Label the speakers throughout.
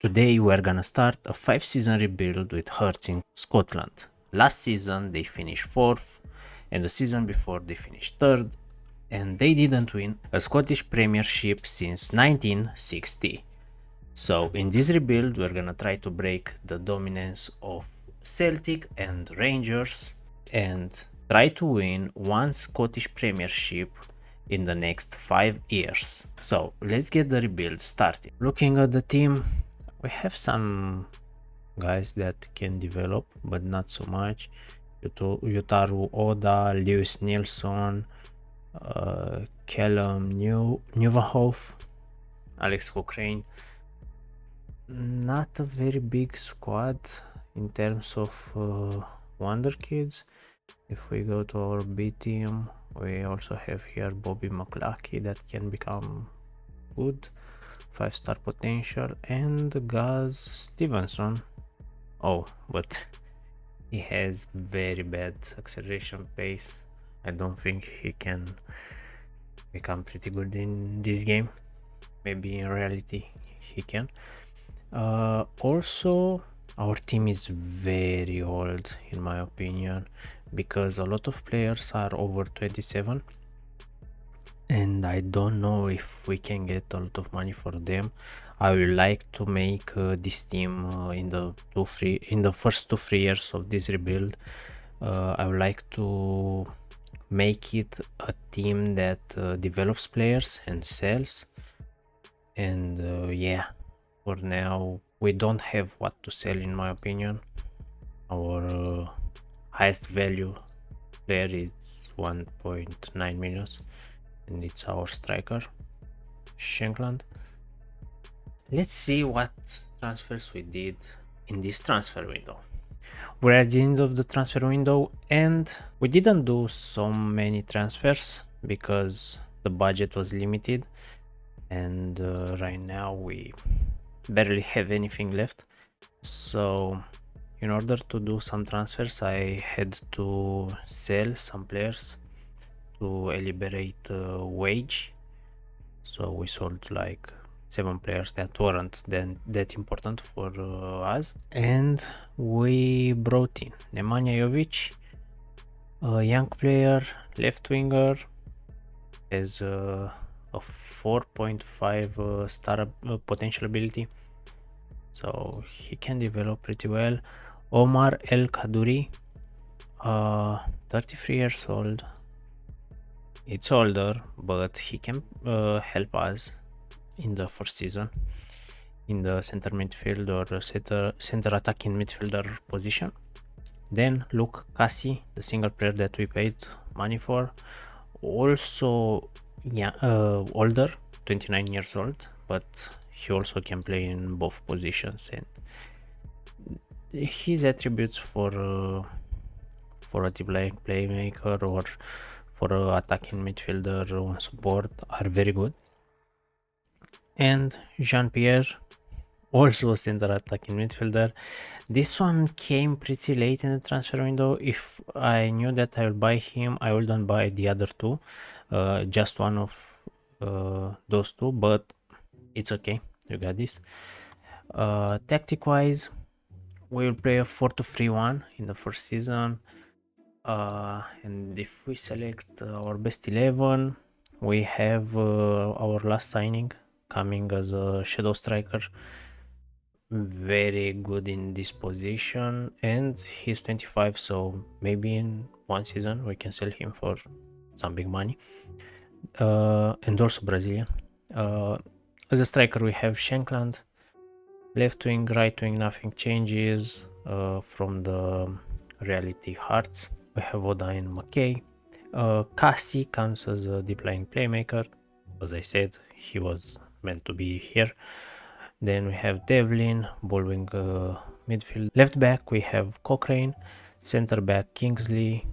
Speaker 1: Today we're gonna start a 5-season rebuild with Hearts in Scotland. Last season they finished 4th, and the season before they finished 3rd, and they didn't win a Scottish Premiership since 1960. So in this rebuild we're gonna try to break the dominance of Celtic and Rangers and try to win one Scottish Premiership in the next 5 years. So let's get the rebuild started. Looking at the team, we have some guys that can develop, but not so much. Yutaru Oda, Lewis Nilsson, Callum Nieuwenhof, Alex Cochrane. Not a very big squad in terms of wonder kids. If we go to our B team, we also have here Bobby McLucky that can become good, 5-star potential, and Gaz Stevenson. Oh, but he has very bad acceleration pace. I don't think he can become pretty good in this game. Maybe in reality he can. Also, our team is very old in my opinion, because a lot of players are over 27, and I don't know if we can get a lot of money for them. I would like to make this team in the first 2-3 years of this rebuild. I would like to make it a team that develops players and sells. And yeah, for now we don't have what to sell in my opinion. Our highest value player is 1.9 million, and it's our striker, Shankland. Let's see what transfers we did in this transfer window. We're at the end of the transfer window, and we didn't do so many transfers because the budget was limited, and right now we barely have anything left. So in order to do some transfers, I had to sell some players to liberate wage. So we sold like 7 players that weren't then that important for us, and we brought in Nemanja Jovic, a young player, left winger, has a 4.5 star potential ability, so he can develop pretty well. Omar El Kaduri, 33 years old. It's older, but he can help us in the first season in the center midfield or center attacking midfielder position. Then Luke Cassie, the single player that we paid money for, also older, 29 years old, but he also can play in both positions, and his attributes for a deep line playmaker or for a attacking midfielder on support are very good. And Jean-Pierre, also a center attacking midfielder. This one came pretty late in the transfer window. If I knew that I would buy him, I wouldn't buy the other two, just one of those two, but it's okay, you got this. Tactic wise, we will play a 4-2-3-1 in the first season, and if we select our best 11, we have our last signing coming as a shadow striker, very good in this position, and he's 25, so maybe in one season we can sell him for some big money. And also Brazilian. As a striker we have Shankland, left wing, right wing, nothing changes from the reality Hearts. We have Oda and McKay. Cassie comes as a deep line playmaker. As I said, he was meant to be here. Then we have Devlin, ball wing midfield. Left back we have Cochrane, center back Kingsley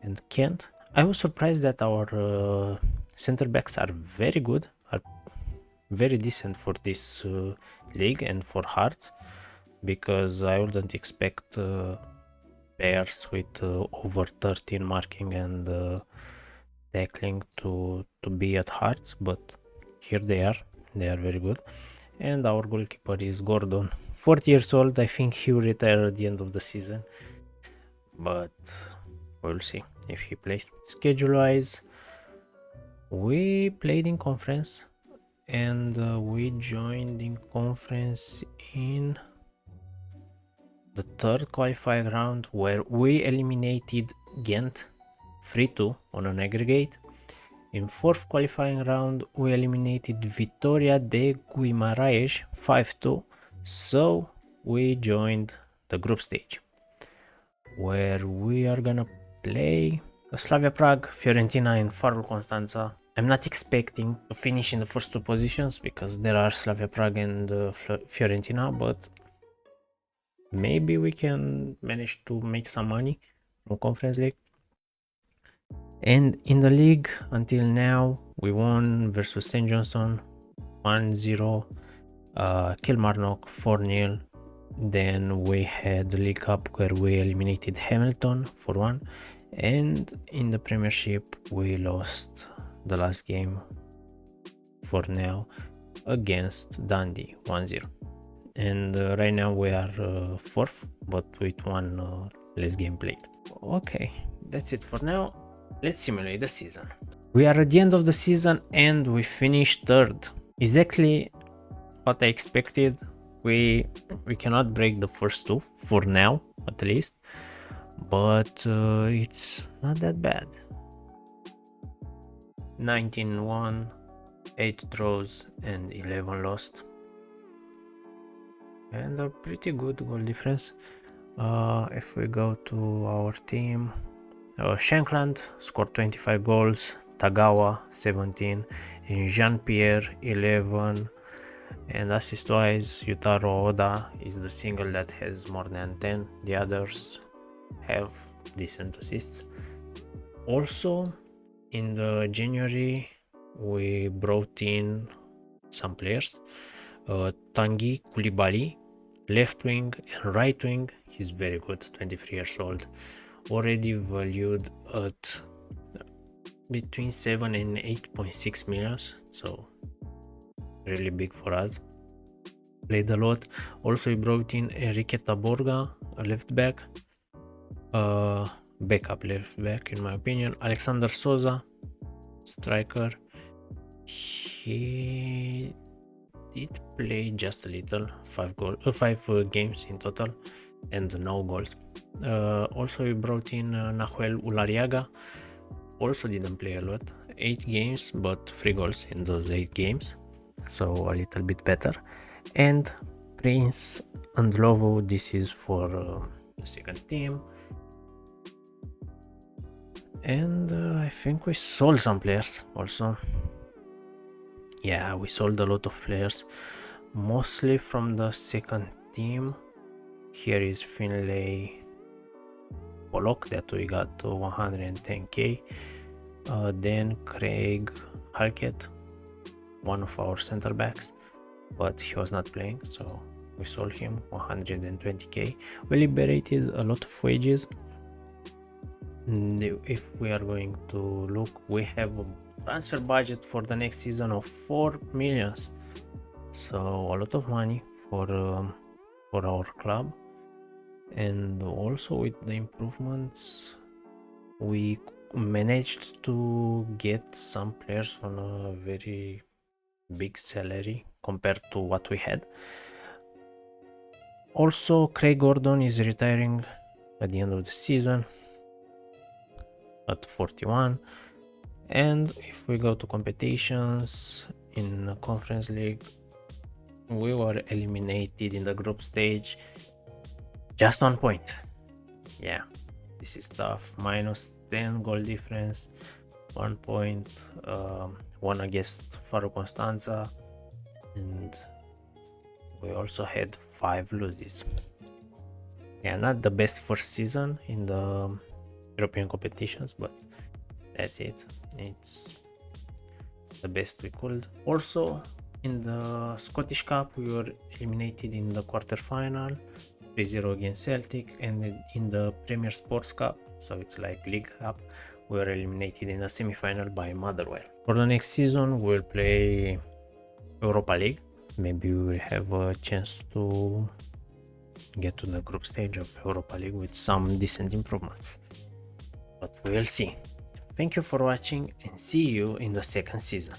Speaker 1: and Kent. I was surprised that our center backs are very good, are very decent for this league and for Hearts, because I wouldn't expect players with over 13 marking and tackling to be at Hearts, but here they are very good. and our goalkeeper is Gordon, 40 years old. I think he will retire at the end of the season, but we'll see if he plays. Schedule wise, we played in conference, and we joined in conference in the third qualifying round, where we eliminated Ghent 3-2 on an aggregate. In fourth qualifying round, we eliminated Vitoria de Guimarães 5-2, so we joined the group stage, where we are gonna play Slavia Prague, Fiorentina, and Farul Constanța. I'm not expecting to finish in the first two positions because there are Slavia Prague and Fiorentina, but maybe we can manage to make some money from Conference League. And in the league, until now, we won versus St. Johnstone 1-0, Kilmarnock 4-0. Then we had the League Cup where we eliminated Hamilton 4-1. And in the Premiership, we lost the last game for now against Dundee 1-0. And right now we are fourth, but with one less game played. Okay, that's it for now. Let's simulate the season. We are at the end of the season and we finished third. Exactly what I expected. We cannot break the first two for now, at least, but it's not that bad. 19 won, 8 draws and 11 lost, and a pretty good goal difference. If we go to our team, Shankland scored 25 goals, Tagawa 17, and Jean-Pierre 11, and assist-wise, Yutaro Oda is the single that has more than 10. The others have decent assists. Also, in the January, we brought in some players. Tanguy Koulibaly, left wing and right wing. He's very good, 23 years old. Already valued at between 7 and 8.6 millions, so really big for us. Played a lot. Also, he brought in Enrique Taborga, a left back, backup left back in my opinion. Alexander Souza, striker. He did play just a little, 5 games in total, and no goals. Also, we brought in Nahuel Ulariaga. Also didn't play a lot, 8 games, but 3 goals in those 8 games, so a little bit better. And Prince Andlovo, this is for the second team. And I think we sold some players also. Yeah, we sold a lot of players, mostly from the second team. Here is Finlay Pollock that we got 110k. Then Craig Halkett, one of our center backs, but he was not playing, so we sold him 120k. We liberated a lot of wages. If we are going to look, we have a transfer budget for the next season of 4 millions, so a lot of money for our club. And also with the improvements, we managed to get some players on a very big salary compared to what we had. Also, Craig Gordon is retiring at the end of the season at 41. And if we go to competitions in the Conference League, we were eliminated in the group stage, just 1 point. Yeah, this is tough. -10 goal difference, 1 point, one against Farul Constanța, and we also had 5 losses. Yeah, not the best first season in the European competitions, but that's it. It's the best we could. Also, in the Scottish Cup, we were eliminated in the quarterfinal, 3-0 against Celtic, and in the Premier Sports Cup, so it's like League Cup, we were eliminated in the semi-final by Motherwell. For the next season, we'll play Europa League, maybe we will have a chance to get to the group stage of Europa League with some decent improvements. But we'll see. Thank you for watching and see you in the second season.